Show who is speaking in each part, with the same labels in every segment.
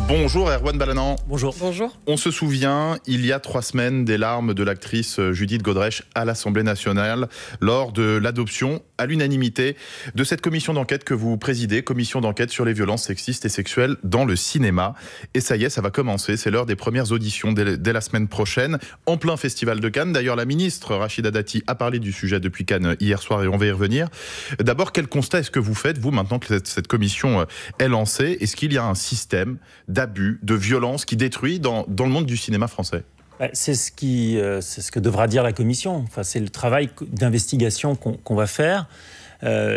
Speaker 1: Bonjour Erwan Balanan.
Speaker 2: Bonjour.
Speaker 3: Bonjour.
Speaker 1: On se souvient, il y a 3 semaines, des larmes de l'actrice Judith Godrèche à l'Assemblée nationale lors de l'adoption à l'unanimité de cette commission d'enquête que vous présidez, commission d'enquête sur les violences sexistes et sexuelles dans le cinéma. Et ça y est, ça va commencer, c'est l'heure des premières auditions dès la semaine prochaine, en plein festival de Cannes. D'ailleurs, la ministre Rachida Dati a parlé du sujet depuis Cannes hier soir et on va y revenir. D'abord, quel constat est-ce que vous faites, vous, maintenant que cette commission est lancée? Est-ce qu'il y a un système d'abus, de violence qui détruit dans le monde du cinéma français?
Speaker 2: C'est ce que devra dire la commission. Enfin, c'est le travail d'investigation qu'on va faire.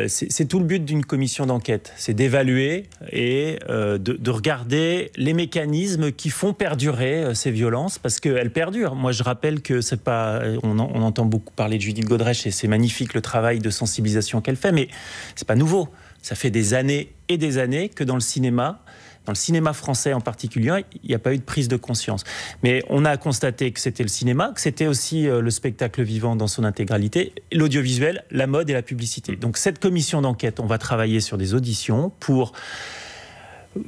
Speaker 2: C'est tout le but d'une commission d'enquête, c'est d'évaluer et de regarder les mécanismes qui font perdurer ces violences, parce qu'elles perdurent. Moi, je rappelle que c'est pas, on entend beaucoup parler de Judith Godrèche et c'est magnifique le travail de sensibilisation qu'elle fait, mais c'est pas nouveau. Ça fait des années et des années que dans le cinéma français en particulier, il n'y a pas eu de prise de conscience. Mais on a constaté que c'était le cinéma, que c'était aussi le spectacle vivant dans son intégralité, l'audiovisuel, la mode et la publicité. Donc cette commission d'enquête, on va travailler sur des auditions pour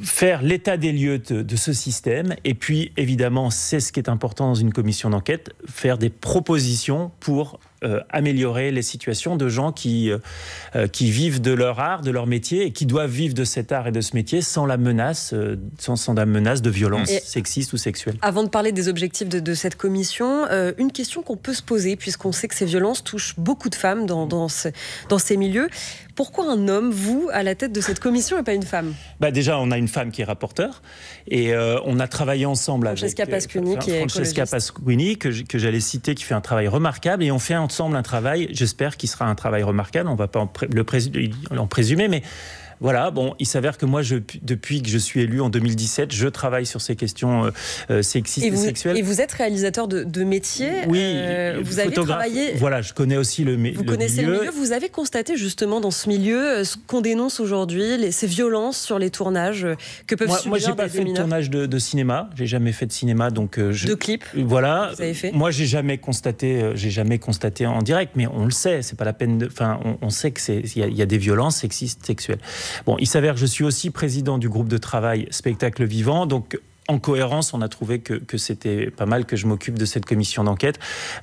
Speaker 2: faire l'état des lieux de ce système. Et puis, évidemment, c'est ce qui est important dans une commission d'enquête, faire des propositions pour améliorer les situations de gens qui vivent de leur art, de leur métier, et qui doivent vivre de cet art et de ce métier sans la menace de violence sexiste ou sexuelle.
Speaker 3: Avant de parler des objectifs de cette commission, une question qu'on peut se poser, puisqu'on sait que ces violences touchent beaucoup de femmes dans ces milieux. Pourquoi un homme, vous, à la tête de cette commission, et pas une femme?
Speaker 2: Déjà, on a une femme qui est rapporteure, et on a travaillé ensemble
Speaker 3: Francesca Pasquini, qui est
Speaker 2: Francesca Pasquini, que j'allais citer, qui fait un travail remarquable, et on fait ensemble un travail, j'espère qu'il sera un travail remarquable, on ne va pas en présumer, mais voilà, bon, il s'avère que moi, depuis que je suis élu en 2017, je travaille sur ces questions sexistes et sexuelles.
Speaker 3: Et vous êtes réalisateur de métier.
Speaker 2: Oui,
Speaker 3: vous avez travaillé.
Speaker 2: Voilà, je connais aussi le milieu.
Speaker 3: Vous connaissez le milieu. Vous avez constaté justement dans ce milieu ce qu'on dénonce aujourd'hui, ces violences sur les tournages que peuvent subir des mineurs.
Speaker 2: Moi, j'ai pas fait de tournage de cinéma. J'ai jamais fait de cinéma, donc
Speaker 3: de clips.
Speaker 2: Voilà.
Speaker 3: Vous avez fait.
Speaker 2: Moi, j'ai jamais constaté en direct, mais on le sait. C'est pas la peine de. Enfin, on sait que il y a des violences sexistes, sexuelles. Bon, il s'avère que je suis aussi président du groupe de travail Spectacle Vivant, donc en cohérence, on a trouvé que c'était pas mal que je m'occupe de cette commission d'enquête.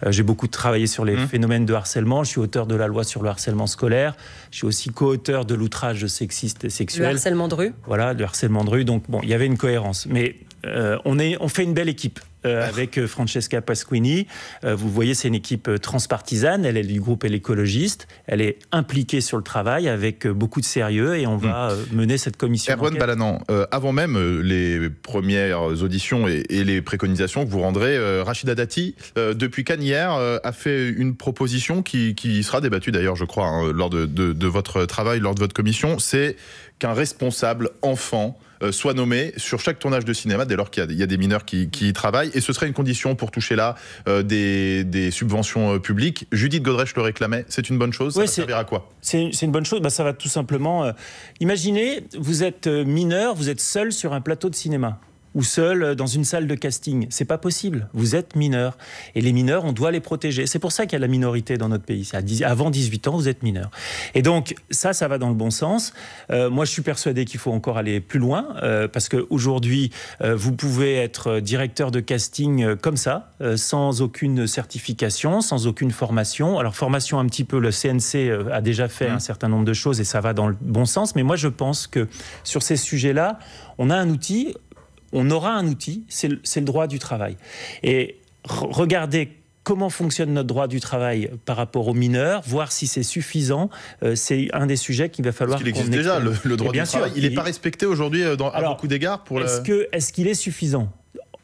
Speaker 2: J'ai beaucoup travaillé sur les phénomènes de harcèlement. Je suis auteur de la loi sur le harcèlement scolaire. Je suis aussi co-auteur de l'outrage sexiste et sexuel.
Speaker 3: Le harcèlement de rue.
Speaker 2: Voilà, le harcèlement de rue. Donc bon, il y avait une cohérence. Mais on fait une belle équipe. Avec Francesca Pasquini. Vous voyez, c'est une équipe transpartisane. Elle est du groupe L'écologiste. Elle est impliquée sur le travail avec beaucoup de sérieux et on va mener cette commission.
Speaker 1: Erwan Balanan, avant même les premières auditions et les préconisations que vous rendrez, Rachida Dati, depuis Cannes hier, a fait une proposition qui sera débattue d'ailleurs, je crois, lors de votre travail, lors de votre commission. C'est qu'un responsable enfant soit nommé sur chaque tournage de cinéma dès lors qu'il y a des mineurs qui y travaillent, et ce serait une condition pour toucher là des subventions publiques. Judith Godrèche le réclamait, c'est une bonne chose? Ça va servir à quoi?
Speaker 2: C'est une bonne chose, ça va tout simplement... imaginez, vous êtes mineur, vous êtes seul sur un plateau de cinéma ou seul dans une salle de casting. C'est pas possible. Vous êtes mineur. Et les mineurs, on doit les protéger. C'est pour ça qu'il y a la minorité dans notre pays. Avant 18 ans, vous êtes mineur. Et donc, ça va dans le bon sens. Moi, je suis persuadé qu'il faut encore aller plus loin, parce qu'aujourd'hui, vous pouvez être directeur de casting comme ça, sans aucune certification, sans aucune formation. Alors, formation un petit peu, le CNC a déjà fait un certain nombre de choses et ça va dans le bon sens. Mais moi, je pense que sur ces sujets-là, on aura un outil, c'est le droit du travail. Et regardez comment fonctionne notre droit du travail par rapport aux mineurs, voir si c'est suffisant, c'est un des sujets qu'il va falloir qu'on explore.
Speaker 1: Il existe déjà, le droit du travail. Il n'est pas respecté aujourd'hui à beaucoup d'égards.
Speaker 2: Est-ce qu'il est suffisant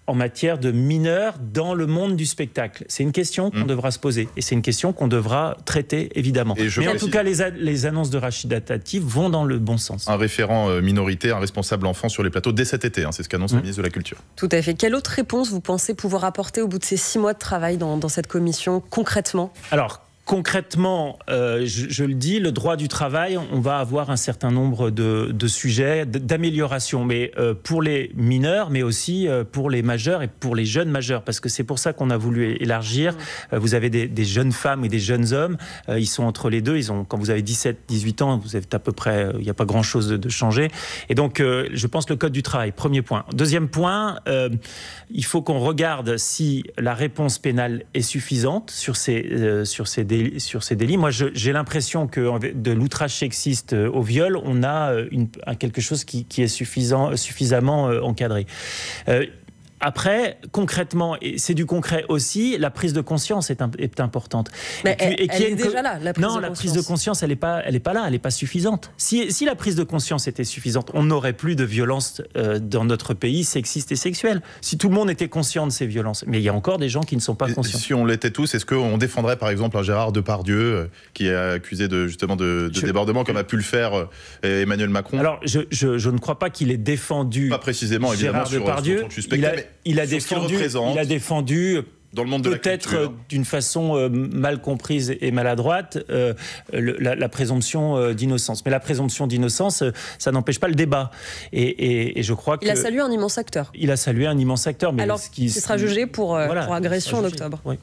Speaker 2: en matière de mineurs dans le monde du spectacle? C'est une question qu'on devra se poser. Et c'est une question qu'on devra traiter, évidemment. Mais en tout cas, les annonces de Rachida Dati vont dans le bon sens.
Speaker 1: Un référent minorité, un responsable enfant sur les plateaux dès cet été. C'est ce qu'annonce le ministre de la Culture.
Speaker 3: Tout à fait. Quelle autre réponse vous pensez pouvoir apporter au bout de ces 6 mois de travail dans cette commission, concrètement?
Speaker 2: Alors, Concrètement, je le dis, le droit du travail, on va avoir un certain nombre de sujets d'amélioration, mais pour les mineurs, mais aussi pour les majeurs et pour les jeunes majeurs, parce que c'est pour ça qu'on a voulu élargir. Vous avez des jeunes femmes et des jeunes hommes, ils sont entre les deux, quand vous avez 17, 18 ans, vous êtes à peu près, il n'y a pas grand-chose de changé. Et donc, je pense le code du travail, premier point. Deuxième point, il faut qu'on regarde si la réponse pénale est suffisante sur ces délits. Moi, j'ai l'impression que de l'outrage sexiste au viol, on a quelque chose qui est suffisamment encadré. Après, concrètement, et c'est du concret aussi, la prise de conscience est importante.
Speaker 3: Mais elle est déjà là, la prise de conscience. Non,
Speaker 2: la prise de conscience, elle n'est pas là, elle n'est pas suffisante. Si la prise de conscience était suffisante, on n'aurait plus de violences dans notre pays sexistes et sexuelles. Si tout le monde était conscient de ces violences. Mais il y a encore des gens qui ne sont pas conscients.
Speaker 1: Si on l'était tous, est-ce qu'on défendrait par exemple un Gérard Depardieu qui est accusé de débordement, comme a pu le faire Emmanuel Macron?
Speaker 2: Alors, je ne crois pas qu'il ait défendu...
Speaker 1: Pas précisément, évidemment,
Speaker 2: Gérard Depardieu. Il a défendu
Speaker 1: dans le monde de
Speaker 2: peut-être d'une façon mal comprise et maladroite la présomption d'innocence. Mais la présomption d'innocence, ça n'empêche pas le débat. Et je crois
Speaker 3: qu'il a salué un immense acteur.
Speaker 2: Il a salué un immense acteur. Mais
Speaker 3: alors, qui sera jugé pour agression en octobre.
Speaker 2: Oui.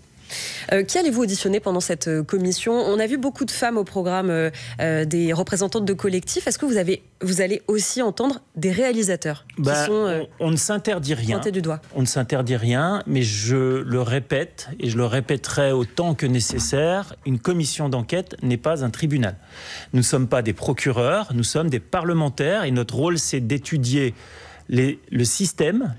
Speaker 3: Qui allez-vous auditionner pendant cette commission? On a vu beaucoup de femmes au programme des représentantes de collectifs. Est-ce que vous allez aussi entendre des réalisateurs qui sont
Speaker 2: on ne s'interdit rien.
Speaker 3: Pointés du doigt.
Speaker 2: On ne s'interdit rien, mais je le répète, et je le répéterai autant que nécessaire, une commission d'enquête n'est pas un tribunal. Nous ne sommes pas des procureurs, nous sommes des parlementaires, et notre rôle, c'est d'étudier le système,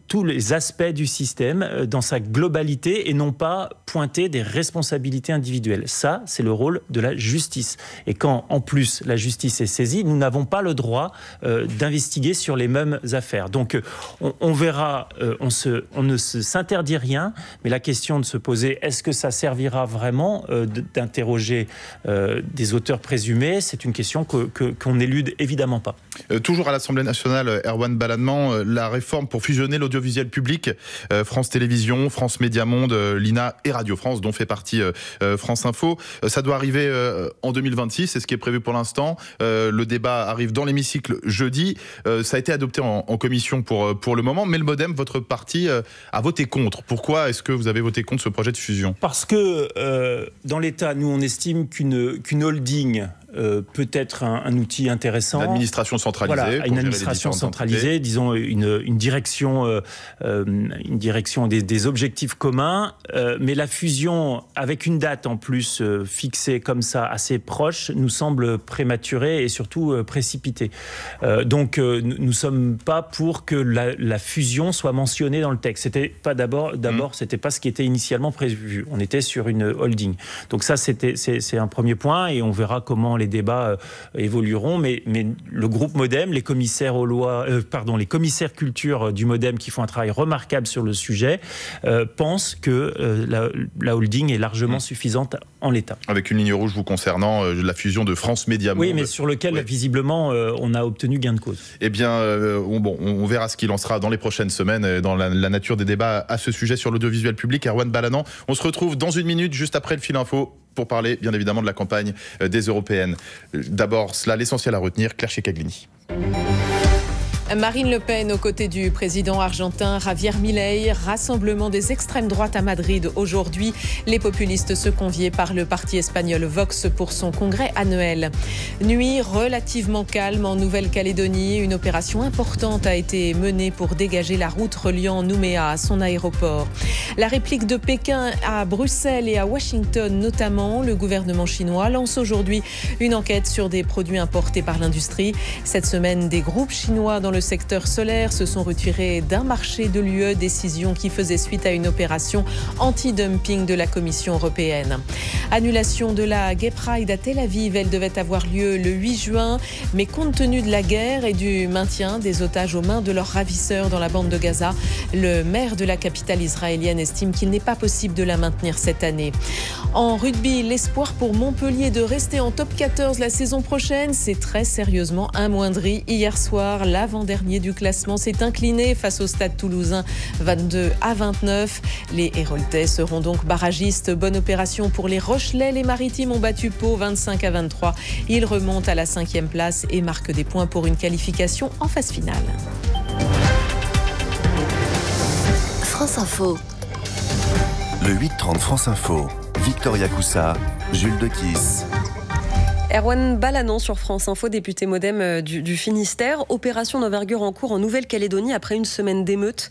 Speaker 2: tous les aspects du système dans sa globalité et non pas pointer des responsabilités individuelles. Ça, c'est le rôle de la justice. Et quand, en plus, la justice est saisie, nous n'avons pas le droit d'investiguer sur les mêmes affaires. Donc, on verra, on ne s'interdit rien, mais la question de se poser, est-ce que ça servira vraiment d'interroger des auteurs présumés? C'est une question qu'on n'élude évidemment pas.
Speaker 1: Toujours à l'Assemblée nationale, Erwan Balanant, la réforme pour fusionner l'audiovisuel public, France Télévisions, France Média Monde, l'INA et Radio France, dont fait partie France Info. Ça doit arriver en 2026, c'est ce qui est prévu pour l'instant. Le débat arrive dans l'hémicycle jeudi. Ça a été adopté en commission pour le moment, mais le MoDem, votre parti, a voté contre. Pourquoi est-ce que vous avez voté contre ce projet de fusion?
Speaker 2: Parce que dans l'État, nous, on estime qu'une holding peut être un outil intéressant.
Speaker 1: Une administration centralisée.
Speaker 2: Voilà, une administration centralisée, disons une direction des objectifs communs, mais la fusion avec une date en plus fixée comme ça, assez proche, nous semble prématurée et surtout précipitée. Donc nous ne sommes pas pour que la fusion soit mentionnée dans le texte. C'était pas d'abord, c'était pas ce qui était initialement prévu. On était sur une holding. Donc ça, c'est un premier point et on verra comment les débats évolueront, mais le groupe MoDem, les commissaires les commissaires culture du MoDem qui font un travail remarquable sur le sujet, pensent que la holding est largement suffisante en l'état.
Speaker 1: Avec une ligne rouge vous concernant la fusion de France Média Monde.
Speaker 2: Oui, mais sur lequel visiblement on a obtenu gain de cause.
Speaker 1: Eh bien, on verra ce qu'il en sera dans les prochaines semaines, dans la nature des débats à ce sujet sur l'audiovisuel public. Erwan Balanant, on se retrouve dans une minute, juste après le fil info, pour parler bien évidemment de la campagne des européennes. D'abord, l'essentiel à retenir, Claire Checaglini.
Speaker 4: Marine Le Pen aux côtés du président argentin Javier Milei. Rassemblement des extrêmes droites à Madrid aujourd'hui. Les populistes se conviés par le parti espagnol Vox pour son congrès annuel. Nuit relativement calme en Nouvelle-Calédonie. Une opération importante a été menée pour dégager la route reliant Nouméa à son aéroport. La réplique de Pékin à Bruxelles et à Washington notamment. Le gouvernement chinois lance aujourd'hui une enquête sur des produits importés par l'industrie. Cette semaine, des groupes chinois dans le secteur solaire se sont retirés d'un marché de l'UE, décision qui faisait suite à une opération anti-dumping de la Commission européenne. Annulation de la Gay Pride à Tel Aviv, elle devait avoir lieu le 8 juin, mais compte tenu de la guerre et du maintien des otages aux mains de leurs ravisseurs dans la bande de Gaza, le maire de la capitale israélienne estime qu'il n'est pas possible de la maintenir cette année. En rugby, l'espoir pour Montpellier de rester en top 14 la saison prochaine s'est très sérieusement amoindri hier soir. La Vendée l'avant-dernier du classement, s'est incliné face au Stade Toulousain 22-29. Les Héraultais seront donc barragistes. Bonne opération pour les Rochelais. Les Maritimes ont battu Pau 25-23. Ils remontent à la 5e place et marquent des points pour une qualification en phase finale.
Speaker 5: France Info.
Speaker 6: Le 8-30 France Info. Victoria Coussa, Jules Dequisse.
Speaker 3: Erwan Balanan sur France Info, député MoDem du Finistère. Opération d'envergure en cours en Nouvelle-Calédonie après une semaine d'émeutes.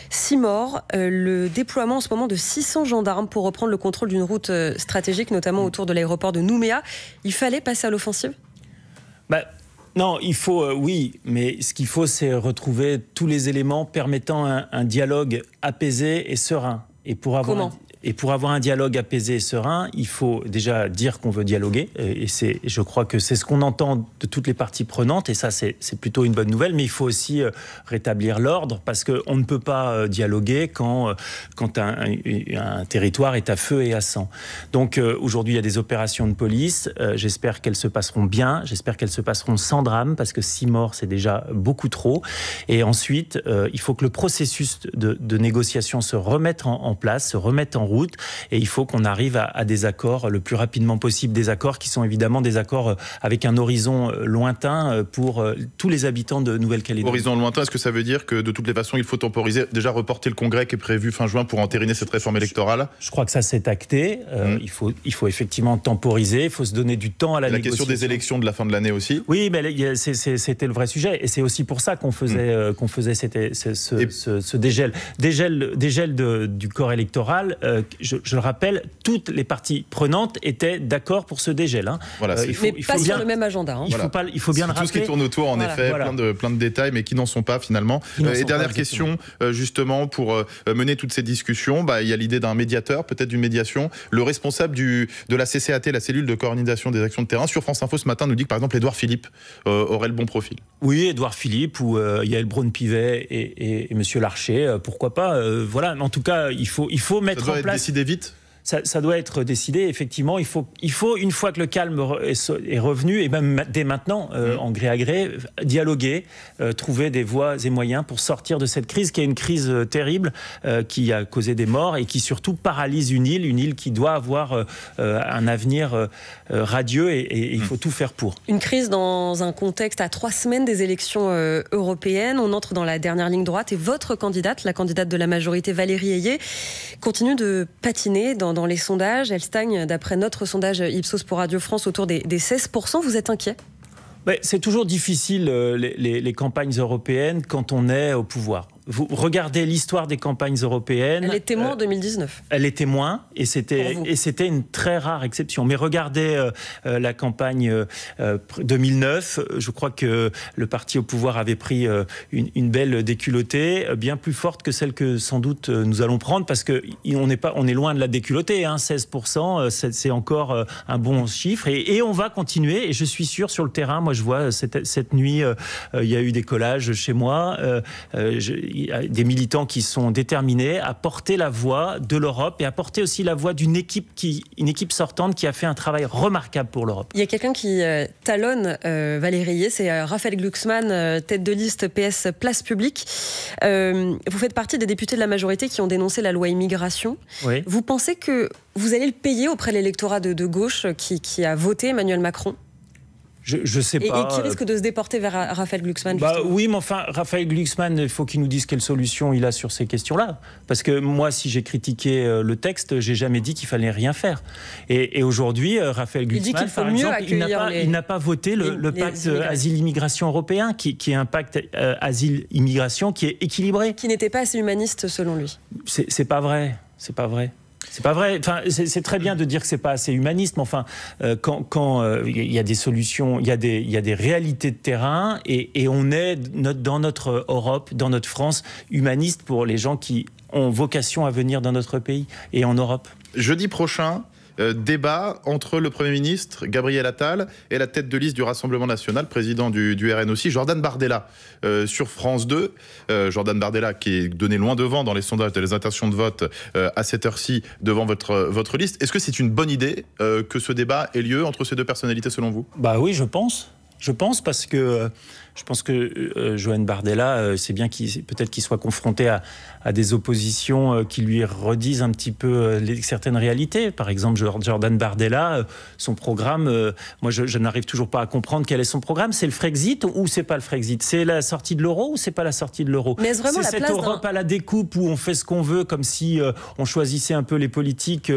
Speaker 3: 6 morts, le déploiement en ce moment de 600 gendarmes pour reprendre le contrôle d'une route stratégique, notamment autour de l'aéroport de Nouméa. Il fallait passer à l'offensive ?
Speaker 2: Non, il faut, oui, mais ce qu'il faut, c'est retrouver tous les éléments permettant un dialogue apaisé et serein. Et pour avoir un dialogue apaisé et serein, il faut déjà dire qu'on veut dialoguer. Et je crois que c'est ce qu'on entend de toutes les parties prenantes. Et ça, c'est plutôt une bonne nouvelle. Mais il faut aussi rétablir l'ordre, parce qu'on ne peut pas dialoguer quand un territoire est à feu et à sang. Donc aujourd'hui, il y a des opérations de police. J'espère qu'elles se passeront bien. J'espère qu'elles se passeront sans drame, parce que 6 morts, c'est déjà beaucoup trop. Et ensuite, il faut que le processus de négociation se remette en place, se remette en route, et il faut qu'on arrive à des accords le plus rapidement possible, des accords qui sont évidemment des accords avec un horizon lointain pour tous les habitants de Nouvelle-Calédonie.
Speaker 1: Horizon lointain, est-ce que ça veut dire que de toutes les façons il faut temporiser, déjà reporter le congrès qui est prévu fin juin pour entériner cette réforme électorale ?
Speaker 2: Je crois que ça s'est acté, il faut effectivement temporiser, il faut se donner du temps à la négociation.
Speaker 1: La question des élections de la fin de l'année aussi ?
Speaker 2: Oui, mais c'était le vrai sujet, et c'est aussi pour ça qu'on faisait ce dégel du corps électoral. Je le rappelle, toutes les parties prenantes étaient d'accord pour ce dégel.
Speaker 3: Voilà, mais pas sur le même agenda.
Speaker 2: Il faut bien le rappeler.
Speaker 1: Tout ce qui tourne autour, en effet, plein de détails, mais qui n'en sont pas finalement. Et dernière question, justement, pour mener toutes ces discussions, il y a l'idée d'un médiateur, peut-être d'une médiation. Le responsable de la CCAT, la cellule de coordination des actions de terrain, sur France Info ce matin nous dit que par exemple Édouard Philippe aurait le bon profil.
Speaker 2: Oui, Édouard Philippe ou Yael Braun-Pivet et Monsieur Larcher, pourquoi pas. Voilà, en tout cas, il faut mettre en place.
Speaker 1: Décider vite.
Speaker 2: Ça doit être décidé, effectivement. Il faut, une fois que le calme est revenu, et même dès maintenant, en gré à gré, dialoguer, trouver des voies et moyens pour sortir de cette crise, qui est une crise terrible, qui a causé des morts et qui surtout paralyse une île qui doit avoir un avenir radieux, et il faut tout faire pour.
Speaker 3: Une crise dans un contexte à 3 semaines des élections européennes. On entre dans la dernière ligne droite et votre candidate, la candidate de la majorité, Valérie Ayé, continue de patiner dans les sondages. Elle stagne, d'après notre sondage Ipsos pour Radio France, autour des 16%. Vous êtes inquiet ?
Speaker 2: C'est toujours difficile, les campagnes européennes, quand on est au pouvoir. Vous regardez l'histoire des campagnes européennes.
Speaker 3: Elle est témoin en 2019.
Speaker 2: Elle est témoin, et c'était une très rare exception. Mais regardez la campagne 2009. Je crois que le parti au pouvoir avait pris une belle déculottée, bien plus forte que celle que sans doute nous allons prendre, parce que on est loin de la déculottée. 16%, c'est encore un bon chiffre, et on va continuer. Et je suis sûr, sur le terrain, moi je vois cette nuit, il y a eu des collages chez moi. Des militants qui sont déterminés à porter la voix de l'Europe, et à porter aussi la voix d'une équipe sortante qui a fait un travail remarquable pour l'Europe.
Speaker 3: Il y a quelqu'un qui talonne Valérie Ayé, c'est Raphaël Glucksmann, tête de liste PS Place Publique. Vous faites partie des députés de la majorité qui ont dénoncé la loi immigration. Oui. Vous pensez que vous allez le payer auprès de l'électorat de gauche qui a voté Emmanuel Macron ?
Speaker 2: Je sais pas.
Speaker 3: Et qui risque de se déporter vers Raphaël Glucksmann.
Speaker 2: Oui, mais enfin, Raphaël Glucksmann, il faut qu'il nous dise quelle solution il a sur ces questions-là. Parce que moi, si j'ai critiqué le texte, j'ai jamais dit qu'il fallait rien faire. Et aujourd'hui, Raphaël Glucksmann, par exemple, il n'a pas voté le pacte asile-immigration européen, qui est un pacte asile-immigration qui est équilibré.
Speaker 3: Qui n'était pas assez humaniste, selon lui.
Speaker 2: C'est pas vrai. C'est pas vrai. C'est pas vrai. Enfin, c'est très bien de dire que c'est pas assez humaniste, mais enfin, quand il y a des solutions, il y a des réalités de terrain, et on est dans notre Europe, dans notre France, humaniste pour les gens qui ont vocation à venir dans notre pays et en Europe.
Speaker 1: Jeudi prochain, débat entre le Premier ministre Gabriel Attal et la tête de liste du Rassemblement National, président du RN aussi, Jordan Bardella, sur France 2. Jordan Bardella qui est donné loin devant dans les sondages, dans les intentions de vote à cette heure-ci devant votre liste. Est-ce que c'est une bonne idée que ce débat ait lieu entre ces deux personnalités selon vous ?
Speaker 2: Oui, je pense. Je pense parce que Je pense que Johan Bardella, c'est bien peut-être qu'il soit confronté à des oppositions qui lui redisent un petit peu certaines réalités. Par exemple, Jordan Bardella, son programme, moi je n'arrive toujours pas à comprendre quel est son programme. C'est le Frexit ou c'est pas le Frexit? C'est la sortie de l'euro ou c'est pas la sortie de l'euro?
Speaker 3: Mais est-ce vraiment
Speaker 2: c'est
Speaker 3: la
Speaker 2: cette
Speaker 3: place
Speaker 2: Europe à la découpe où on fait ce qu'on veut, comme si on choisissait un peu les politiques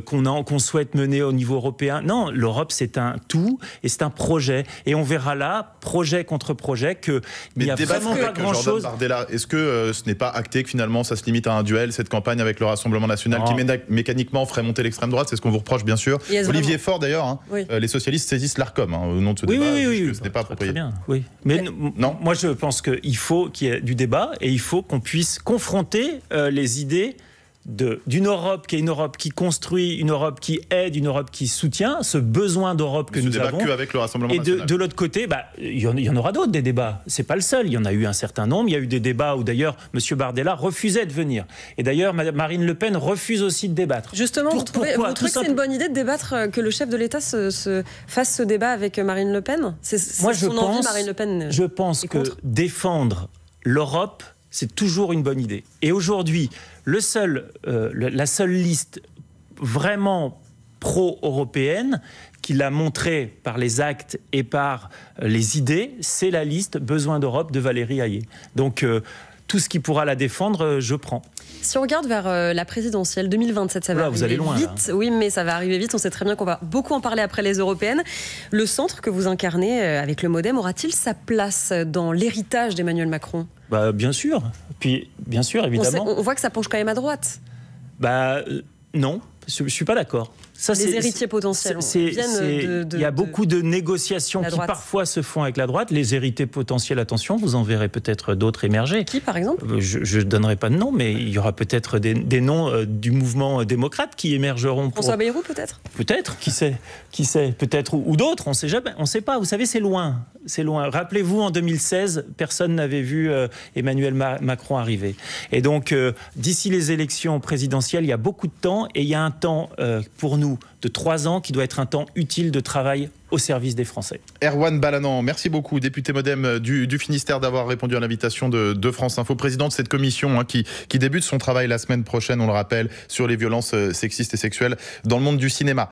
Speaker 2: qu'on souhaite mener au niveau européen? Non, l'Europe c'est un tout et c'est un projet. Et on verra là, projet contre projet, qu'il n'y a vraiment pas grand-chose.
Speaker 1: Est-ce que ce n'est pas acté que finalement ça se limite à un duel, cette campagne avec le Rassemblement National qui mécaniquement ferait monter l'extrême droite? C'est ce qu'on vous reproche bien sûr. Olivier Faure d'ailleurs, les socialistes saisissent l'ARCOM au nom de ce débat.
Speaker 2: Oui,
Speaker 1: ce n'est pas approprié.
Speaker 2: Très bien. Oui. Mais non, moi je pense qu'il faut qu'il y ait du débat et il faut qu'on puisse confronter les idées d'une Europe qui est une Europe qui construit, une Europe qui aide, une Europe qui soutient ce besoin d'Europe que nous avons.
Speaker 1: Qu'avec le Rassemblement
Speaker 2: et
Speaker 1: National.
Speaker 2: de l'autre côté, il y en aura d'autres des débats. C'est pas le seul. Il y en a eu un certain nombre. Il y a eu des débats où d'ailleurs M. Bardella refusait de venir. Et d'ailleurs Marine Le Pen refuse aussi de débattre.
Speaker 3: Justement, vous trouvez que c'est une bonne idée de débattre, que le chef de l'État fasse ce débat avec Marine Le Pen?
Speaker 2: Moi, Marine
Speaker 3: Le Pen.
Speaker 2: Je pense que défendre l'Europe, c'est toujours une bonne idée. Et aujourd'hui, la seule liste vraiment pro-européenne qui l'a montré par les actes et par les idées, c'est la liste Besoin d'Europe de Valérie Hayé. Donc tout ce qui pourra la défendre, je prends.
Speaker 3: Si on regarde vers la présidentielle 2027, ça va arriver
Speaker 2: vous allez loin,
Speaker 3: vite.
Speaker 2: Là.
Speaker 3: Oui, mais ça va arriver vite. On sait très bien qu'on va beaucoup en parler après les européennes. Le centre que vous incarnez avec le MoDem aura-t-il sa place dans l'héritage d'Emmanuel Macron?
Speaker 2: Bien sûr. Puis, bien sûr, évidemment.
Speaker 3: On voit que ça penche quand même à droite.
Speaker 2: Non, je ne suis pas d'accord.
Speaker 3: Les héritiers potentiels
Speaker 2: il y a beaucoup de négociations qui parfois se font avec la droite. Les héritiers potentiels, attention, vous en verrez peut-être d'autres émerger.
Speaker 3: Qui, par exemple?
Speaker 2: Je ne donnerai pas de nom, mais il y aura peut-être des noms du mouvement démocrate qui émergeront.
Speaker 3: François Bayrou, peut-être?
Speaker 2: Peut-être, qui sait, peut-être, ou d'autres, on ne sait jamais, on ne sait pas. Vous savez, c'est loin. Rappelez-vous, en 2016, personne n'avait vu Emmanuel Macron arriver. Et donc, d'ici les élections présidentielles, il y a beaucoup de temps, et il y a un temps pour nous de 3 ans qui doit être un temps utile de travail au service des Français.
Speaker 1: Erwan Balanant, merci beaucoup, député MoDem du Finistère, d'avoir répondu à l'invitation de France Info, président de cette commission qui débute son travail la semaine prochaine, on le rappelle, sur les violences sexistes et sexuelles dans le monde du cinéma.